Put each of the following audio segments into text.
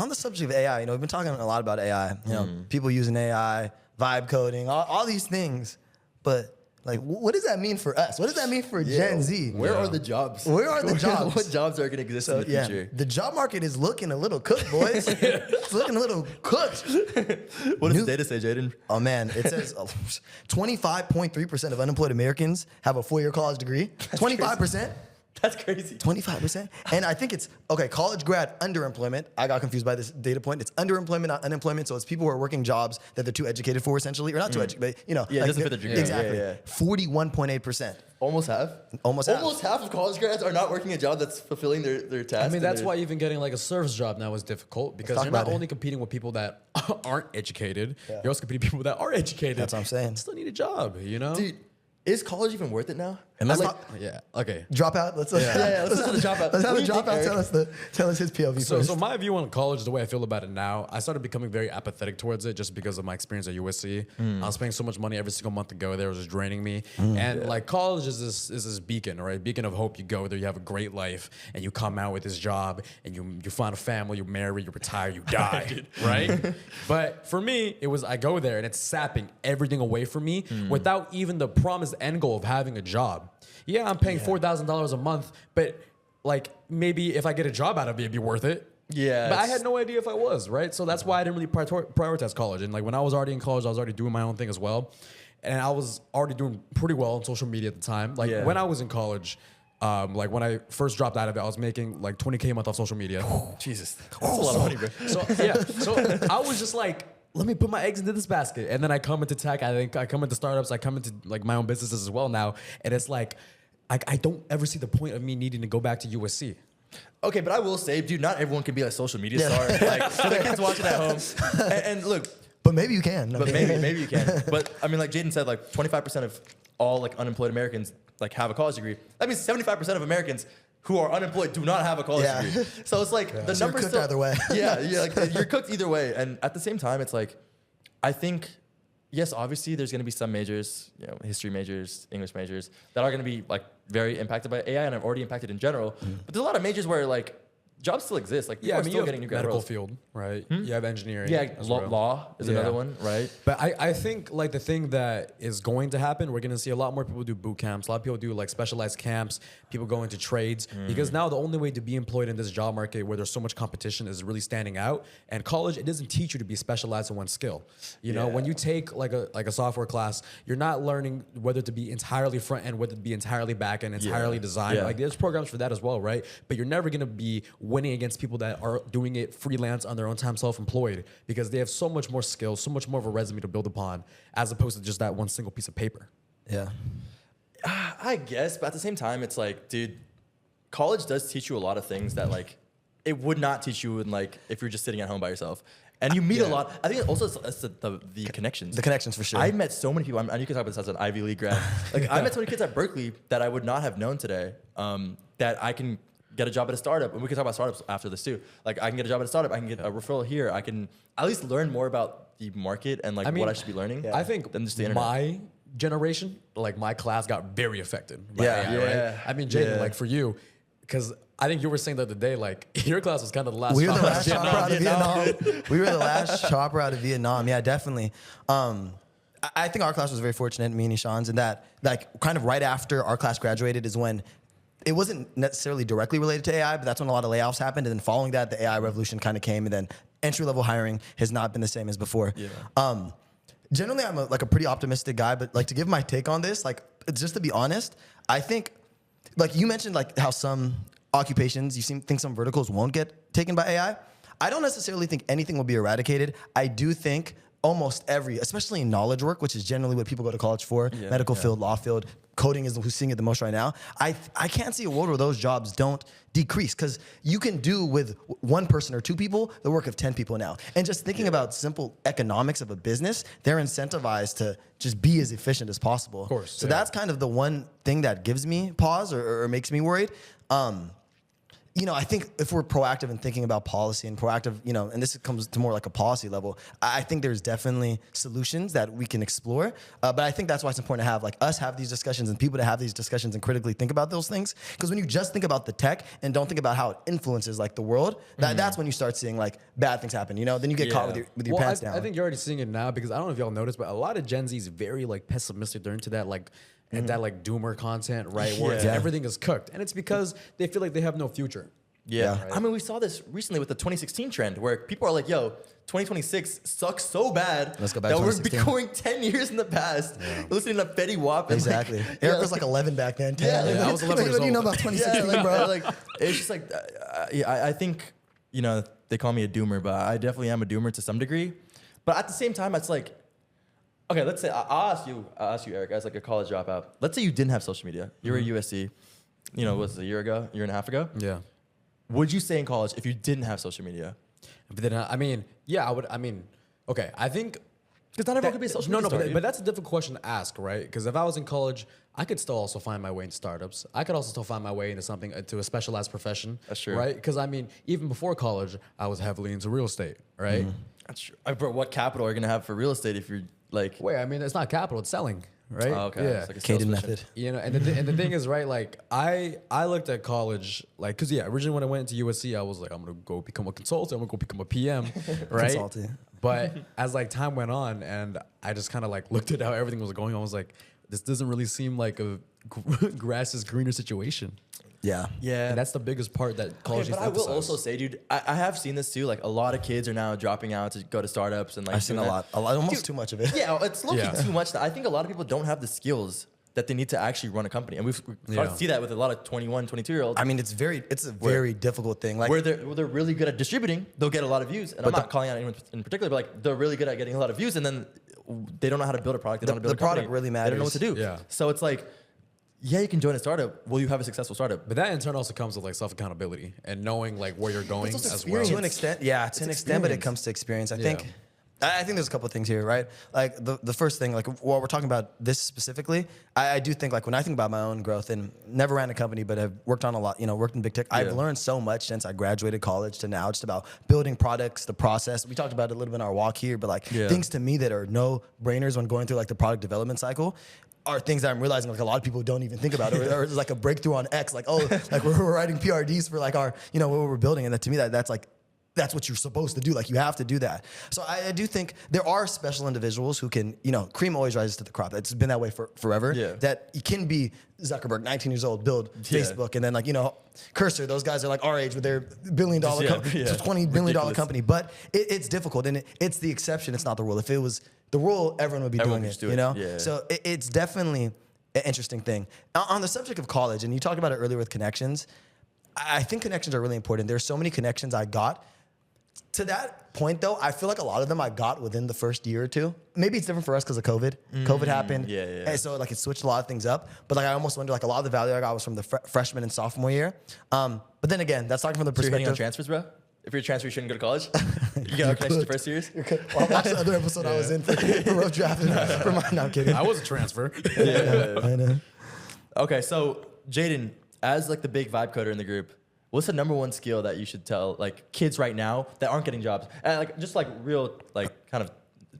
on the subject of AI, we've been talking a lot about AI. People using AI, vibe coding, all these things. But like, what does that mean for us? What does that mean for Gen Z? Where are the jobs? Where are the jobs? What jobs are going to exist in the future? The job market is looking a little cooked, boys. It's looking a little cooked. What does the data say, Jaden? Oh man, it says 25.3% of unemployed Americans have a 4-year college degree. 25%. That's crazy. 25%. And I think it's, college grad underemployment. I got confused by this data point. It's underemployment, not unemployment. So it's people who are working jobs that they're too educated for, essentially. Or not too educated, but, Yeah, it doesn't fit the degree. Exactly. Yeah. 41.8%. Almost half? Almost half. Almost half of college grads are not working a job that's fulfilling their task. I mean, that's why even getting like a service job now is difficult because you're not only competing with people that aren't educated, you're also competing with people that are educated. That's what I'm saying. Still need a job, Dude, is college even worth it now? And that's Like- not, yeah, okay. Dropout. Let's let's listen to the dropout. Let's have What a do you think, dropout Eric? tell us his POV So first. my view on college, the way I feel about it now, I started becoming very apathetic towards it just because of my experience at USC. I was paying so much money every single month to go there. It was just draining me. And like college is this beacon, right? Beacon of hope. You go there, you have a great life, and you come out with this job, and you find a family, you marry, you retire, you die, right? But for me, it was I go there and it's sapping everything away from me without even the promised end goal of having a job. Yeah, I'm paying $4,000 a month, but like maybe if I get a job out of it, it'd be worth it. Yeah. But I had no idea if I was, right? So that's why I didn't really prioritize college. And like when I was already in college, I was already doing my own thing as well. And I was already doing pretty well on social media at the time. Like when I was in college, like when I first dropped out of it, I was making like 20K a month off social media. Jesus. That's a lot of money, bro. So I was just like, let me put my eggs into this basket. And then I come into tech. I think I come into startups. I come into like my own businesses as well now. And it's like, I don't ever see the point of me needing to go back to USC. Okay, but I will say, dude, not everyone can be a social media star. Like, so the kids watching at home. And look, but maybe you can. but maybe you can. But I mean, like Jaden said, like 25% of all like unemployed Americans like have a college degree. That means 75% of Americans who are unemployed do not have a college degree. So it's like the So you're numbers cooked still, either way. Yeah, like you're cooked either way. And at the same time, it's like, I think, yes, obviously there's going to be some majors, history majors, English majors that are going to be like very impacted by AI and are already impacted in general. But there's a lot of majors where like jobs still exist. Like people are still you have getting new grad medical roles. field, right? You have engineering. Yeah, as well. law is another one, right? But I think like the thing that is going to happen, we're going to see a lot more people do boot camps. A lot of people do like specialized camps. People go into trades because now the only way to be employed in this job market where there's so much competition is really standing out. And college, it doesn't teach you to be specialized in one skill. You know, when you take like a software class, you're not learning whether to be entirely front end, whether to be entirely back end, entirely design. Like there's programs for that as well, right? But you're never going to be winning against people that are doing it freelance on their own time, self-employed, because they have so much more skills, so much more of a resume to build upon, as opposed to just that one single piece of paper. Yeah. I guess, but at the same time, it's like, dude, college does teach you a lot of things that like it would not teach you in like if you're just sitting at home by yourself. And you meet a lot. I think also it's the connections. The connections for sure. I met so many people. And you can talk about this as an Ivy League grad. Like I met so many kids at Berkeley that I would not have known today. That I can get a job at a startup, and we can talk about startups after this too. Like I can get a job at a startup. I can get a referral here. I can at least learn more about the market and like what I should be learning. I think than just the internet. my generation, like my class, got very affected by AI, Yeah. right? I mean, Jaden, like for you, because I think you were saying the other day, like your class was kind of the last. We were the chopper last chopper out of Vietnam. We were the last chopper out of Vietnam. Yeah, definitely. I think our class was very fortunate, me and Ishan's, in that like kind of right after our class graduated is when it wasn't necessarily directly related to AI, but that's when a lot of layoffs happened. And then following that, the AI revolution kind of came, and then entry-level hiring has not been the same as before. Yeah. Generally, I'm like a pretty optimistic guy, but like to give my take on this, like just to be honest, I think like you mentioned like how some occupations, think some verticals won't get taken by AI. I don't necessarily think anything will be eradicated. I do think almost every, especially in knowledge work, which is generally what people go to college for, medical field, law field, coding is who's seeing it the most right now. I can't see a world where those jobs don't decrease, because you can do with one person or two people the work of 10 people now. And just thinking about simple economics of a business, they're incentivized to just be as efficient as possible. Of course. So that's kind of the one thing that gives me pause or makes me worried. I think if we're proactive in thinking about policy and proactive, and this comes to more like a policy level, I think there's definitely solutions that we can explore. But I think that's why it's important to have like us have these discussions and people to have these discussions and critically think about those things. Because when you just think about the tech and don't think about how it influences like the world, that's when you start seeing like bad things happen. Then you get caught with your pants down. I think you're already seeing it now because I don't know if y'all noticed, but a lot of Gen Z is very like pessimistic. They're into that like and that like doomer content, right? Where it's, everything is cooked, and it's because they feel like they have no future. Yeah. Right. I mean, we saw this recently with the 2016 trend where people are like, yo, 2026 sucks so bad Let's go back to that we're 2016. going 10 years in the past listening to Fetty Wap. And Exactly. Like, Eric was like 11 back then. 10. Yeah, I was 11 years What do you know old. about 2016, yeah, bro? like, it's just like, I think, they call me a doomer, but I definitely am a doomer to some degree. But at the same time, it's like, okay, let's say, I'll ask you, Eric, as like a college dropout. Let's say you didn't have social media. You were at USC, was it a year and a half ago? Yeah. Would you stay in college if you didn't have social media? But then, I mean, yeah, I would. I mean, okay, I think Because not everyone could be a social media star, but, dude. but that's a difficult question to ask, right? Because if I was in college, I could still also find my way into startups. I could also still find my way into something, to a specialized profession. That's true. right? Because I mean, even before college, I was heavily into real estate, right? That's true. Bro, what capital are you gonna have for real estate if you're like? Wait, I mean, it's not capital; it's selling, right? Oh, okay. Yeah. It's like a sales Caden position. method. And the thing is, right? Like I looked at college, like, cause originally when I went into USC, I was like, I'm gonna go become a consultant. I'm gonna go become a PM, right? Consultant. But as like time went on, and I just kind of like looked at how everything was going, I was like, this doesn't really seem like a grass is greener situation. Yeah. Yeah, And that's the biggest part that college Okay, needs but to I will emphasize. also say, dude, I have seen this too. Like a lot of kids are now dropping out to go to startups and like. I've seen doing a that. lot, almost Dude, too much of it. Yeah, it's low-key Yeah. too much. I think a lot of people don't have the skills that they need to actually run a company, and we've started Yeah. to see that with a lot of 21, 22-year-olds. I mean, it's a very difficult thing. Like, where they're really good at distributing, they'll get a lot of views. And I'm not calling out anyone in particular, but like they're really good at getting a lot of views, and then they don't know how to build a product. They don't know how to build the a company. product really They don't know what to do. matters. Yeah. So it's like, yeah, you can join a startup. Will you have a successful startup? But that in turn also comes with like self accountability and knowing like where you're going also as well. to an extent, yeah, to an extent, but it experience. comes to experience. I Yeah. think there's a couple of things here, right? Like the first thing, like while we're talking about this specifically, I do think like when I think about my own growth and never ran a company, but have worked on a lot, worked in big tech. I've learned so much since I graduated college to now, just about building products, the process. We talked about it a little bit in our walk here, but like things to me that are no brainers when going through like the product development cycle are things that I'm realizing like a lot of people don't even think about, or it's like a breakthrough on X, like like we're writing PRDs for like our what we're building, and that to me that's what you're supposed to do. Like you have to do that. So I do think there are special individuals who can, cream always rises to the crop. It's been that way for forever. Yeah. That you can be Zuckerberg, 19 years old, build Facebook, and then like, Cursor, those guys are like our age with their $1 billion, $20 billion Ridiculous. company. But it's difficult, and it's the exception. It's not the rule. If it was the rule, everyone would be Everyone doing would it, just do it. Yeah. So it's definitely an interesting thing. On the subject of college, and you talked about it earlier with connections, I think connections are really important. There's so many connections I got. To that point, though, I feel like a lot of them I got within the first year or two. Maybe it's different for us because of COVID. COVID happened, yeah. and so like it switched a lot of things up. But like I almost wonder, like a lot of the value I got was from the freshman and sophomore year. But then again, that's talking from the So you're hitting on perspective. transfers, bro? If you're a transfer, you shouldn't go to college? You got a connection to first years? Well, watch the other episode I was in for road draft. For my, no, I'm kidding. I was a transfer. I know. Okay, so Jaden, as like the big vibe coder in the group, what's the number one skill that you should tell like kids right now that aren't getting jobs? And like just like real like kind of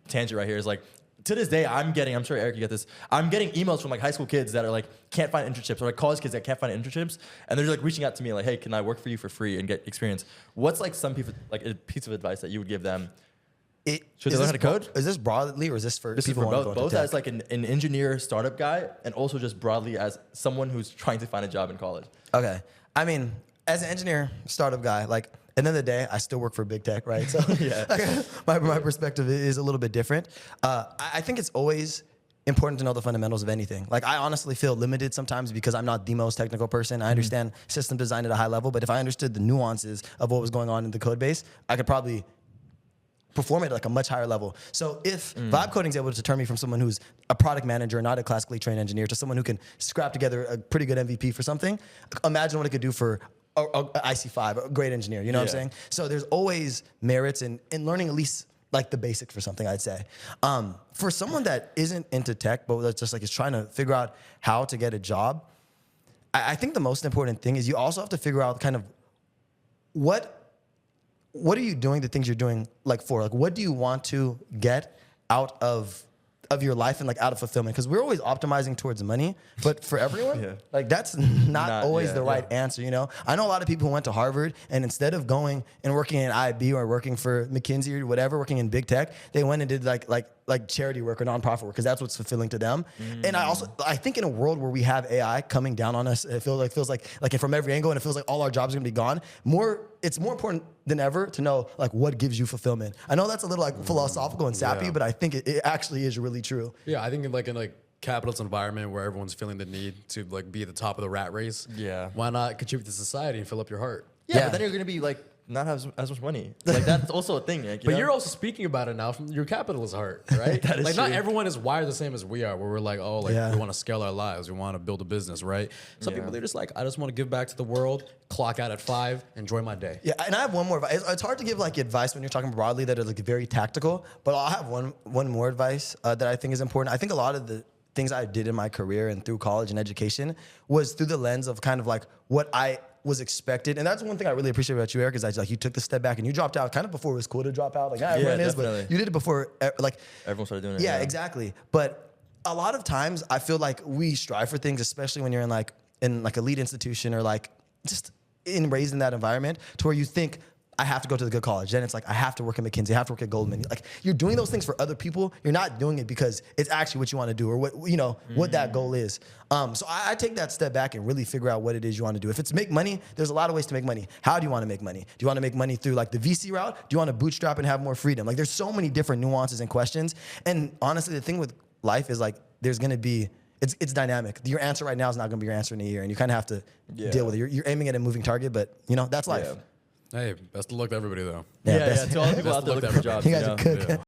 tangent right here is like to this day I'm sure Eric you get this. I'm getting emails from like high school kids that are like can't find internships or like college kids that can't find internships and they're like reaching out to me like, hey, can I work for you for free and get experience? What's like some people like a piece of advice that you would give them? Should they is learn how this to code? Is this broadly or is this for This is people for who wanna both, go into both tech? as like an engineer startup guy and also just broadly as someone who's trying to find a job in college. Okay. I mean, as an engineer, startup guy, like at the end of the day, I still work for big tech, right? So my perspective is a little bit different. I think it's always important to know the fundamentals of anything. Like I honestly feel limited sometimes because I'm not the most technical person. I understand system design at a high level, but if I understood the nuances of what was going on in the code base, I could probably perform at like a much higher level. So if vibe coding is able to turn me from someone who's a product manager, not a classically trained engineer, to someone who can scrap together a pretty good MVP for something, imagine what it could do for a IC5, a great engineer. You know what I'm Yeah. saying? So there's always merits in learning at least like the basics for something, I'd say. For someone that isn't into tech, but that's just like is trying to figure out how to get a job, I think the most important thing is you also have to figure out kind of what are you doing the things you're doing like for? Like, what do you want to get out of your life and like out of fulfillment? Because we're always optimizing towards money, but for everyone, Yeah. like that's not always yeah, the right answer, you know? I know a lot of people who went to Harvard and instead of going and working in IB or working for McKinsey or whatever, working in big tech, they went and did like charity work or nonprofit work because that's what's fulfilling to them. And I think in a world where we have AI coming down on us, it feels like from every angle, and it feels like all our jobs are gonna be gone. It's more important than ever to know like what gives you fulfillment. I know that's a little like philosophical and sappy, Yeah. but I think it actually is really true. Yeah, I think in like capitalist environment where everyone's feeling the need to like be at the top of the rat race. Yeah. Why not contribute to society and fill up your heart? Yeah, Yeah. but then you're gonna be like not have as much money. Like that's also a thing. Like, But know? you're also speaking about it now from your capitalist heart, right? That is like not true. everyone is wired the same as we are, where we're like, oh, like Yeah. we want to scale our lives, we want to build a business, right? Some Yeah. people they're just like, I just want to give back to the world, clock out at 5, enjoy my day. Yeah, and I have one more advice. It's hard to give like advice when you're talking broadly that is like very tactical, but I'll have one more advice that I think is important. I think a lot of the things I did in my career and through college and education was through the lens of kind of like what I was expected. And that's one thing I really appreciate about you, Eric, is that like you took the step back and you dropped out kind of before it was cool to drop out. Like, yeah, everyone is, but definitely. you did it before, like, Everyone started doing it. yeah, exactly. But a lot of times I feel like we strive for things, especially when you're in like elite institution or like just raised in that environment to where you think I have to go to the good college. Then it's like I have to work at McKinsey, I have to work at Goldman. Like you're doing those things for other people. You're not doing it because it's actually what you want to do or what that goal is. So I take that step back and really figure out what it is you want to do. If it's make money, there's a lot of ways to make money. How do you want to make money? Do you want to make money through like the VC route? Do you want to bootstrap and have more freedom? Like there's so many different nuances and questions. And honestly, the thing with life is like there's gonna be it's dynamic. Your answer right now is not gonna be your answer in a year, and you kind of have to deal with it. You're aiming at a moving target, but that's life. Yeah. Hey, best of luck to everybody though. Yeah, best- to all the people best out there of luck looking to for jobs. You guys are know? cook. Yeah.